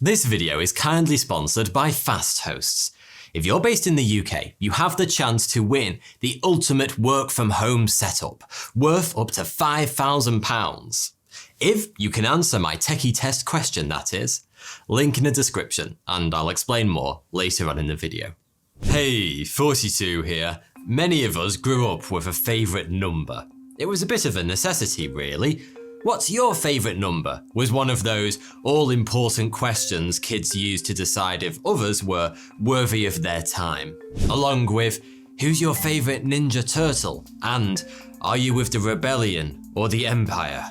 This video is kindly sponsored by Fasthosts. If you're based in the UK, you have the chance to win the ultimate work from home setup, worth up to £5,000. If you can answer my techie test question, that is. Link in the description, and I'll explain more later on in the video. Hey, 42 here. Many of us grew up with a favourite number. It was a bit of a necessity, really. What's your favourite number? Was one of those all-important questions kids used to decide if others were worthy of their time. Along with, who's your favourite Ninja Turtle? And are you with the Rebellion or the Empire?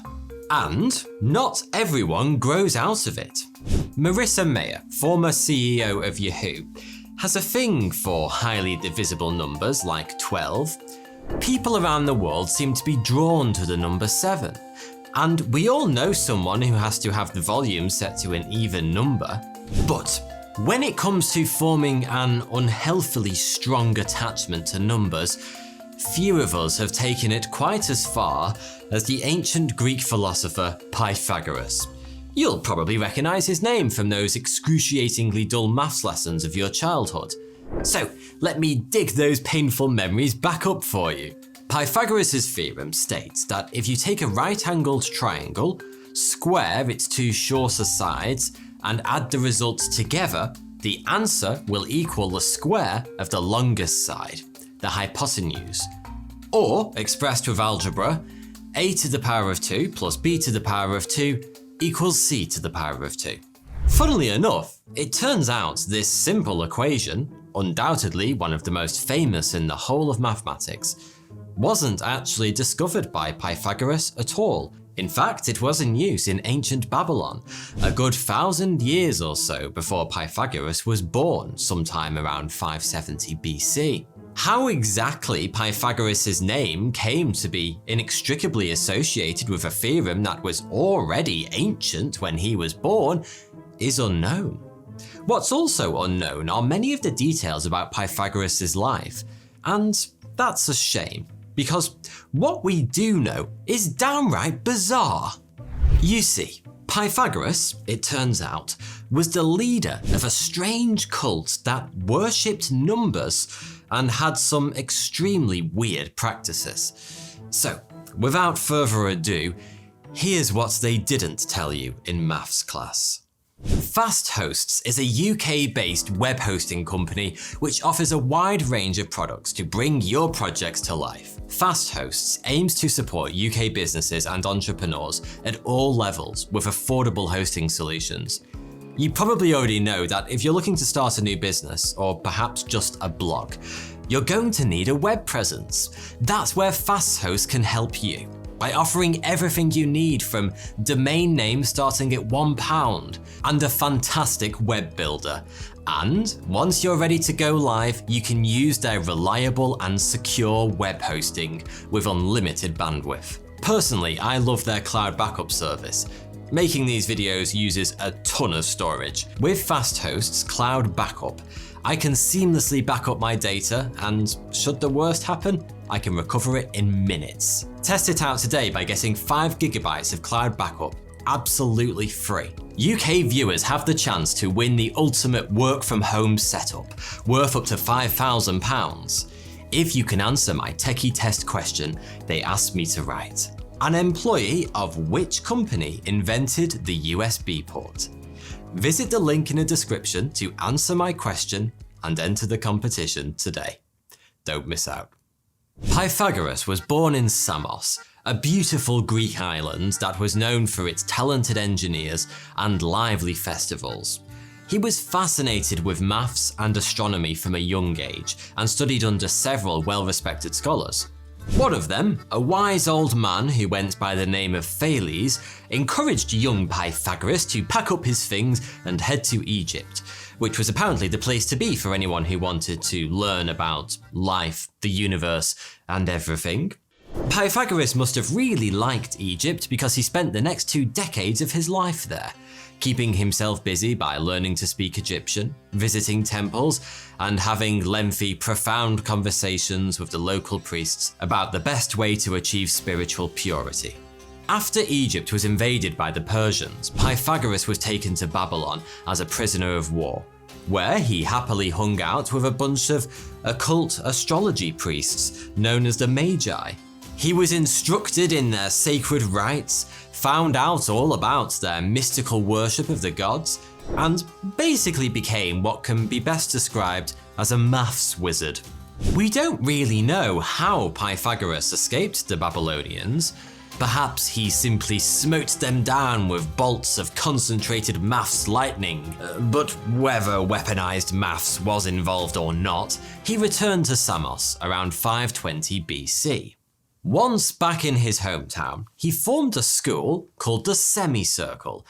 And not everyone grows out of it. Marissa Mayer, former CEO of Yahoo, has a thing for highly divisible numbers like 12. People around the world seem to be drawn to the number 7. And we all know someone who has to have the volume set to an even number. But when it comes to forming an unhealthily strong attachment to numbers, few of us have taken it quite as far as the ancient Greek philosopher Pythagoras. You'll probably recognise his name from those excruciatingly dull maths lessons of your childhood. So let me dig those painful memories back up for you. Pythagoras' theorem states that if you take a right-angled triangle, square its two shorter sides, and add the results together, the answer will equal the square of the longest side, the hypotenuse. Or, expressed with algebra, a to the power of 2 plus b to the power of 2 equals c to the power of 2. Funnily enough, it turns out this simple equation, undoubtedly one of the most famous in the whole of mathematics, wasn't actually discovered by Pythagoras at all. In fact, it was in use in ancient Babylon, a good 1,000 years or so before Pythagoras was born, sometime around 570 BC. How exactly Pythagoras' name came to be inextricably associated with a theorem that was already ancient when he was born is unknown. What's also unknown are many of the details about Pythagoras' life, and that's a shame. Because what we do know is downright bizarre. You see, Pythagoras, it turns out, was the leader of a strange cult that worshipped numbers and had some extremely weird practices. So, without further ado, here's what they didn't tell you in maths class. Fasthosts is a UK-based web hosting company which offers a wide range of products to bring your projects to life. Fasthosts aims to support UK businesses and entrepreneurs at all levels with affordable hosting solutions. You probably already know that if you're looking to start a new business, or perhaps just a blog, you're going to need a web presence. That's where Fasthosts can help you, by offering everything you need from domain names starting at £1 and a fantastic web builder. And once you're ready to go live, you can use their reliable and secure web hosting with unlimited bandwidth. Personally, I love their cloud backup service. Making these videos uses a ton of storage. With Fasthosts Cloud Backup, I can seamlessly back up my data, and should the worst happen, I can recover it in minutes. Test it out today by getting 5 GB of cloud backup absolutely free. UK viewers have the chance to win the ultimate work from home setup, worth up to £5,000, if you can answer my techie test question they asked me to write. An employee of which company invented the USB port? Visit the link in the description to answer my question and enter the competition today. Don't miss out. Pythagoras was born in Samos, a beautiful Greek island that was known for its talented engineers and lively festivals. He was fascinated with maths and astronomy from a young age and studied under several well-respected scholars. One of them, a wise old man who went by the name of Thales, encouraged young Pythagoras to pack up his things and head to Egypt, which was apparently the place to be for anyone who wanted to learn about life, the universe, and everything. Pythagoras must have really liked Egypt because he spent the next 2 decades of his life there, keeping himself busy by learning to speak Egyptian, visiting temples, and having lengthy, profound conversations with the local priests about the best way to achieve spiritual purity. After Egypt was invaded by the Persians, Pythagoras was taken to Babylon as a prisoner of war, where he happily hung out with a bunch of occult astrology priests known as the Magi. He was instructed in their sacred rites, found out all about their mystical worship of the gods, and basically became what can be best described as a maths wizard. We don't really know how Pythagoras escaped the Babylonians. Perhaps he simply smote them down with bolts of concentrated maths lightning, but whether weaponized maths was involved or not, he returned to Samos around 520 BC. Once back in his hometown, he formed a school called the Semicircle.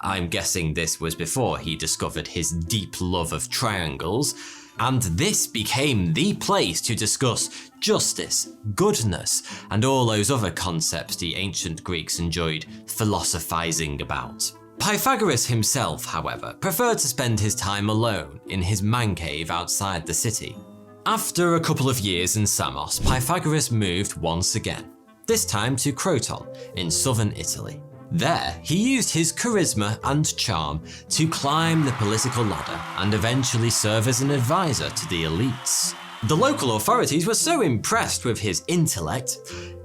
I'm guessing this was before he discovered his deep love of triangles, and this became the place to discuss justice, goodness, and all those other concepts the ancient Greeks enjoyed philosophizing about. Pythagoras himself, however, preferred to spend his time alone in his man cave outside the city. After a couple of years in Samos, Pythagoras moved once again, this time to Croton in southern Italy. There, he used his charisma and charm to climb the political ladder and eventually serve as an advisor to the elites. The local authorities were so impressed with his intellect,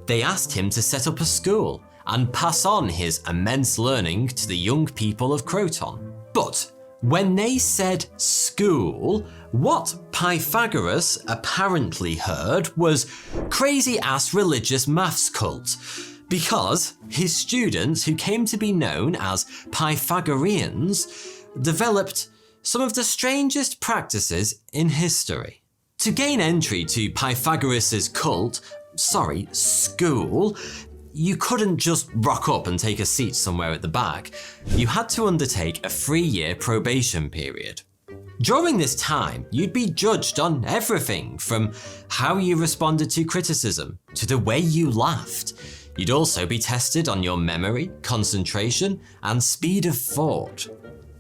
they asked him to set up a school and pass on his immense learning to the young people of Croton. But when they said school, what Pythagoras apparently heard was crazy-ass religious maths cult, because his students, who came to be known as Pythagoreans, developed some of the strangest practices in history. To gain entry to Pythagoras' school, you couldn't just rock up and take a seat somewhere at the back. You had to undertake a 3-year probation period. During this time, you'd be judged on everything from how you responded to criticism to the way you laughed. You'd also be tested on your memory, concentration, and speed of thought.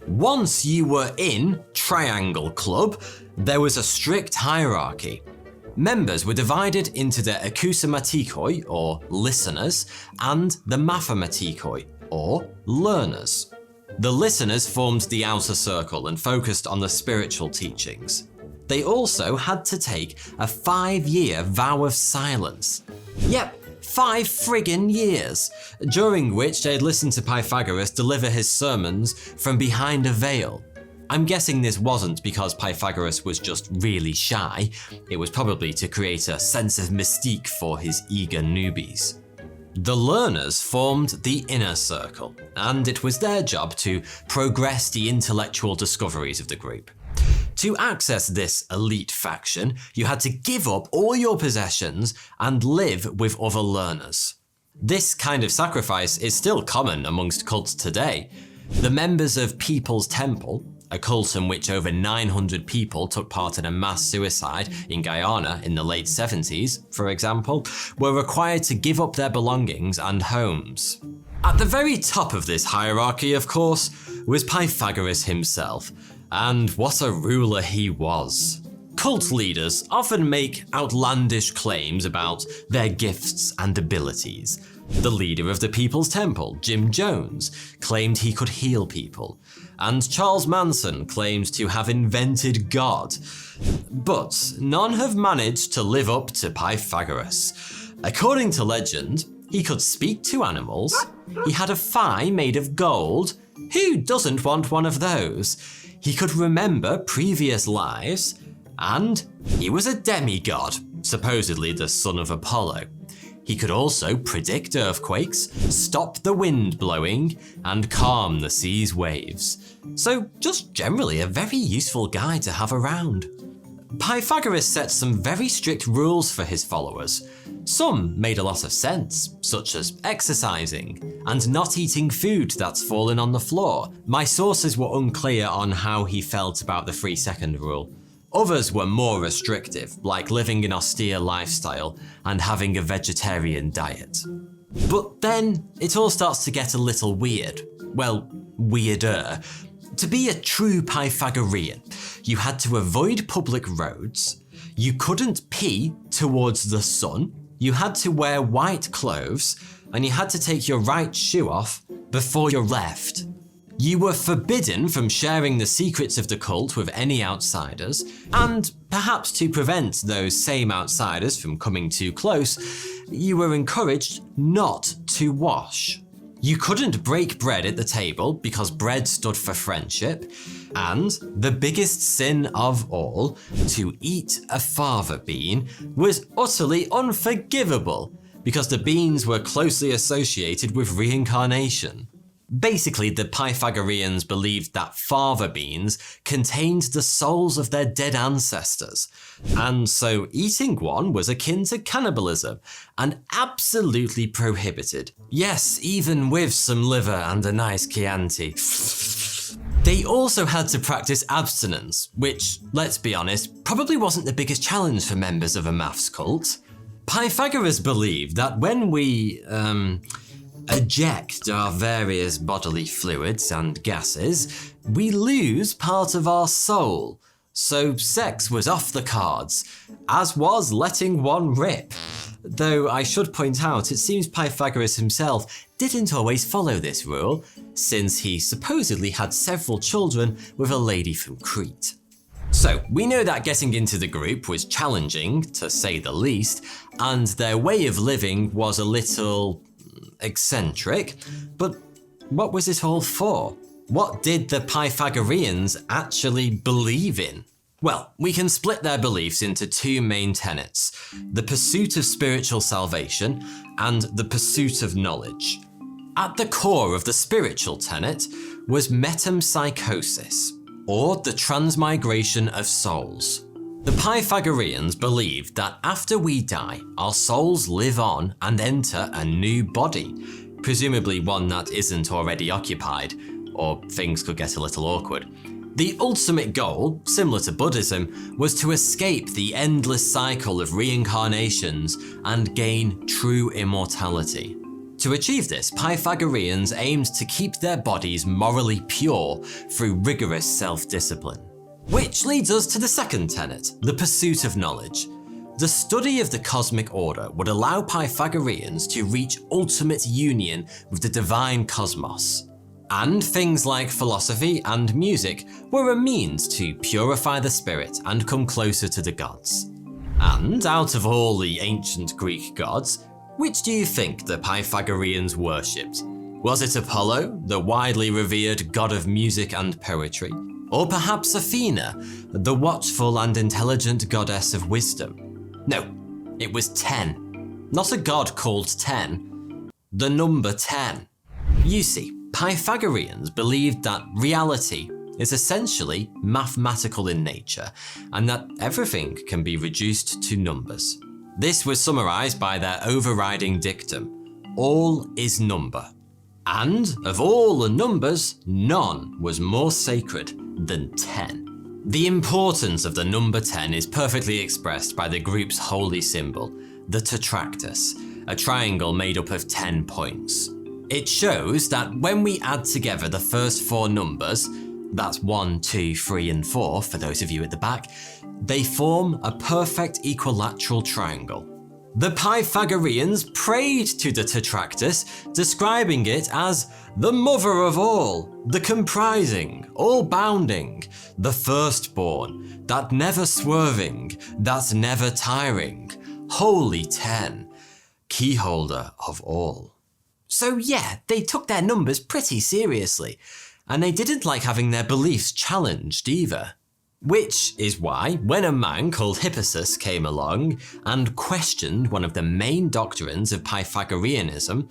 Once you were in Triangle Club, there was a strict hierarchy. Members were divided into the akousamatikoi, or listeners, and the mathematikoi, or learners. The listeners formed the outer circle and focused on the spiritual teachings. They also had to take a 5-year vow of silence. Yep, 5 friggin' years, during which they'd listen to Pythagoras deliver his sermons from behind a veil. I'm guessing this wasn't because Pythagoras was just really shy, it was probably to create a sense of mystique for his eager newbies. The learners formed the inner circle, and it was their job to progress the intellectual discoveries of the group. To access this elite faction, you had to give up all your possessions and live with other learners. This kind of sacrifice is still common amongst cults today. The members of People's Temple, a cult in which over 900 people took part in a mass suicide in Guyana in the late 70s, for example, were required to give up their belongings and homes. At the very top of this hierarchy, of course, was Pythagoras himself, and what a ruler he was. Cult leaders often make outlandish claims about their gifts and abilities. The leader of the People's Temple, Jim Jones, claimed he could heal people, and Charles Manson claimed to have invented God. But none have managed to live up to Pythagoras. According to legend, he could speak to animals, he had a thigh made of gold. Who doesn't want one of those? He could remember previous lives, and he was a demigod, supposedly the son of Apollo. He could also predict earthquakes, stop the wind blowing, and calm the sea's waves. So just generally a very useful guy to have around. Pythagoras set some very strict rules for his followers. Some made a lot of sense, such as exercising and not eating food that's fallen on the floor. My sources were unclear on how he felt about the 3-second rule. Others were more restrictive, like living an austere lifestyle and having a vegetarian diet. But then it all starts to get a little weird. Well, weirder. To be a true Pythagorean, you had to avoid public roads, you couldn't pee towards the sun, you had to wear white clothes, and you had to take your right shoe off before your left. You were forbidden from sharing the secrets of the cult with any outsiders, and perhaps to prevent those same outsiders from coming too close, you were encouraged not to wash. You couldn't break bread at the table because bread stood for friendship, and the biggest sin of all, to eat a fava bean, was utterly unforgivable because the beans were closely associated with reincarnation. Basically, the Pythagoreans believed that fava beans contained the souls of their dead ancestors, and so eating one was akin to cannibalism and absolutely prohibited. Yes, even with some liver and a nice Chianti. They also had to practice abstinence, which, let's be honest, probably wasn't the biggest challenge for members of a maths cult. Pythagoras believed that when we, eject our various bodily fluids and gases, we lose part of our soul. So sex was off the cards, as was letting one rip. Though I should point out, it seems Pythagoras himself didn't always follow this rule, since he supposedly had several children with a lady from Crete. So we know that getting into the group was challenging, to say the least, and their way of living was a little eccentric, but what was it all for? What did the Pythagoreans actually believe in? Well, we can split their beliefs into two main tenets: the pursuit of spiritual salvation and the pursuit of knowledge. At the core of the spiritual tenet was metempsychosis, or the transmigration of souls. The Pythagoreans believed that after we die, our souls live on and enter a new body, presumably one that isn't already occupied, or things could get a little awkward. The ultimate goal, similar to Buddhism, was to escape the endless cycle of reincarnations and gain true immortality. To achieve this, Pythagoreans aimed to keep their bodies morally pure through rigorous self-discipline. Which leads us to the second tenet, the pursuit of knowledge. The study of the cosmic order would allow Pythagoreans to reach ultimate union with the divine cosmos. And things like philosophy and music were a means to purify the spirit and come closer to the gods. And out of all the ancient Greek gods, which do you think the Pythagoreans worshipped? Was it Apollo, the widely revered god of music and poetry? Or perhaps Athena, the watchful and intelligent goddess of wisdom? No, it was 10. Not a god called 10, the number 10. You see, Pythagoreans believed that reality is essentially mathematical in nature, and that everything can be reduced to numbers. This was summarized by their overriding dictum: all is number. And of all the numbers, none was more sacred than 10. The importance of the number 10 is perfectly expressed by the group's holy symbol, the tetractys, a triangle made up of 10 points. It shows that when we add together the first four numbers, that's 1, 2, 3, and 4 for those of you at the back, they form a perfect equilateral triangle. The Pythagoreans prayed to the tetractys, describing it as the mother of all, the comprising, all bounding, the firstborn, that never swerving, that never tiring, holy 10, keyholder of all. So yeah, they took their numbers pretty seriously, and they didn't like having their beliefs challenged either. Which is why, when a man called Hypocessors came along and questioned one of the main doctrines of Pythagoreanism,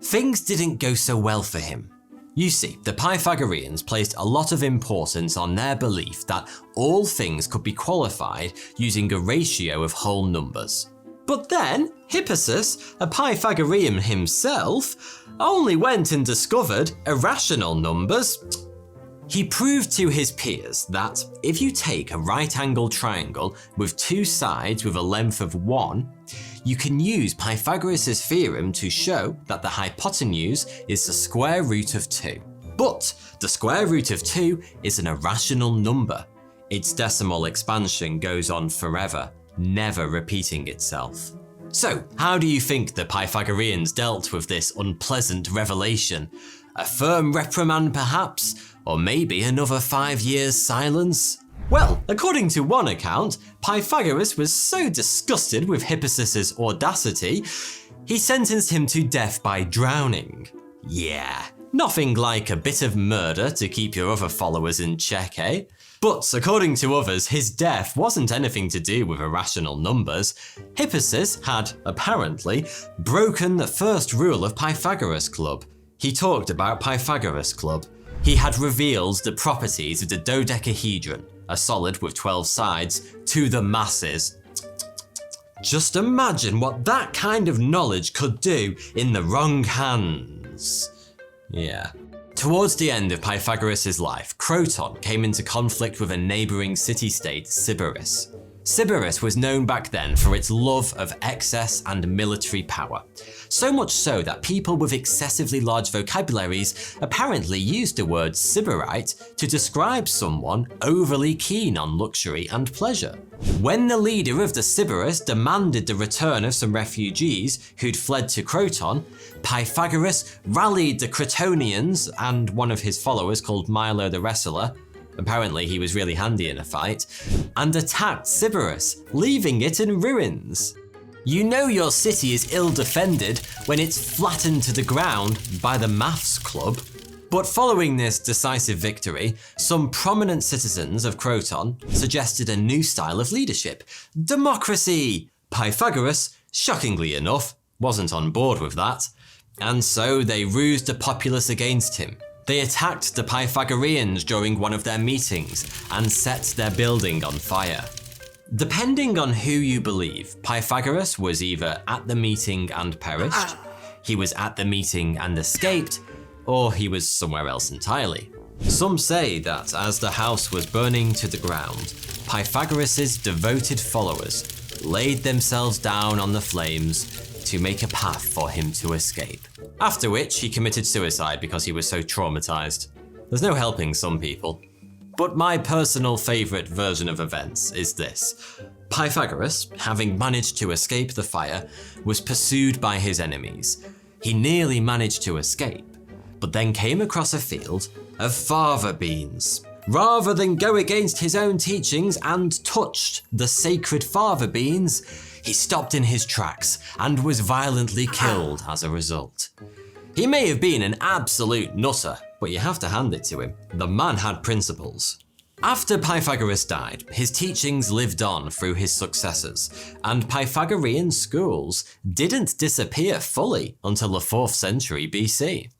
things didn't go so well for him. You see, the Pythagoreans placed a lot of importance on their belief that all things could be qualified using a ratio of whole numbers. But then, Hypocessors, a Pythagorean himself, only went and discovered irrational numbers. He proved to his peers that if you take a right-angled triangle with two sides with a length of 1, you can use Pythagoras' theorem to show that the hypotenuse is the square root of 2. But the square root of 2 is an irrational number. Its decimal expansion goes on forever, never repeating itself. So, how do you think the Pythagoreans dealt with this unpleasant revelation? A firm reprimand perhaps? Or maybe another 5 years silence? Well, according to one account, Pythagoras was so disgusted with Hypocessors' audacity, he sentenced him to death by drowning. Yeah, nothing like a bit of murder to keep your other followers in check, eh? But according to others, his death wasn't anything to do with irrational numbers. Hypocessors had, apparently, broken the first rule of Pythagoras Club. He talked about Pythagoras Club. He had revealed the properties of the dodecahedron, a solid with 12 sides, to the masses. Just imagine what that kind of knowledge could do in the wrong hands. Yeah. Towards the end of Pythagoras' life, Croton came into conflict with a neighbouring city-state, Sybaris. Sybaris was known back then for its love of excess and military power. So much so that people with excessively large vocabularies apparently used the word Sybarite to describe someone overly keen on luxury and pleasure. When the leader of the Sybaris demanded the return of some refugees who'd fled to Croton, Pythagoras rallied the Crotonians and one of his followers called Milo the Wrestler, apparently he was really handy in a fight, and attacked Sybaris, leaving it in ruins. You know your city is ill-defended when it's flattened to the ground by the maths club. But following this decisive victory, some prominent citizens of Croton suggested a new style of leadership: democracy. Pythagoras, shockingly enough, wasn't on board with that, and so they rused the populace against him. They attacked the Pythagoreans during one of their meetings and set their building on fire. Depending on who you believe, Pythagoras was either at the meeting and perished, he was at the meeting and escaped, or he was somewhere else entirely. Some say that as the house was burning to the ground, Pythagoras' devoted followers laid themselves down on the flames to make a path for him to escape. After which he committed suicide because he was so traumatized. There's no helping some people. But my personal favourite version of events is this. Pythagoras, having managed to escape the fire, was pursued by his enemies. He nearly managed to escape, but then came across a field of fava beans. Rather than go against his own teachings and touched the sacred fava beans, he stopped in his tracks and was violently killed as a result. He may have been an absolute nutter, but you have to hand it to him. The man had principles. After Pythagoras died, his teachings lived on through his successors, and Pythagorean schools didn't disappear fully until the 4th century BC.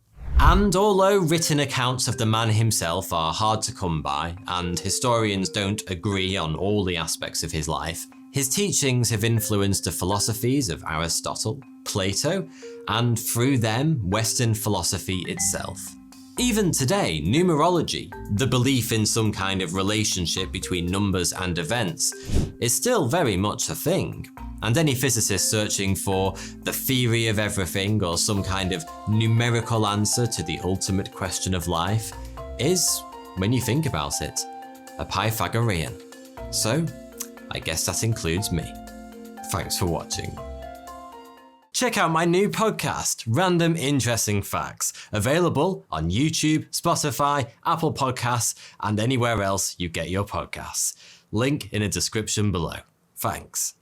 And although written accounts of the man himself are hard to come by, and historians don't agree on all the aspects of his life, his teachings have influenced the philosophies of Aristotle, Plato, and through them, Western philosophy itself. Even today, numerology, the belief in some kind of relationship between numbers and events, is still very much a thing. And any physicist searching for the theory of everything or some kind of numerical answer to the ultimate question of life is, when you think about it, a Pythagorean. So, I guess that includes me. Thanks for watching. Check out my new podcast, Random Interesting Facts, available on YouTube, Spotify, Apple Podcasts, and anywhere else you get your podcasts. Link in the description below. Thanks.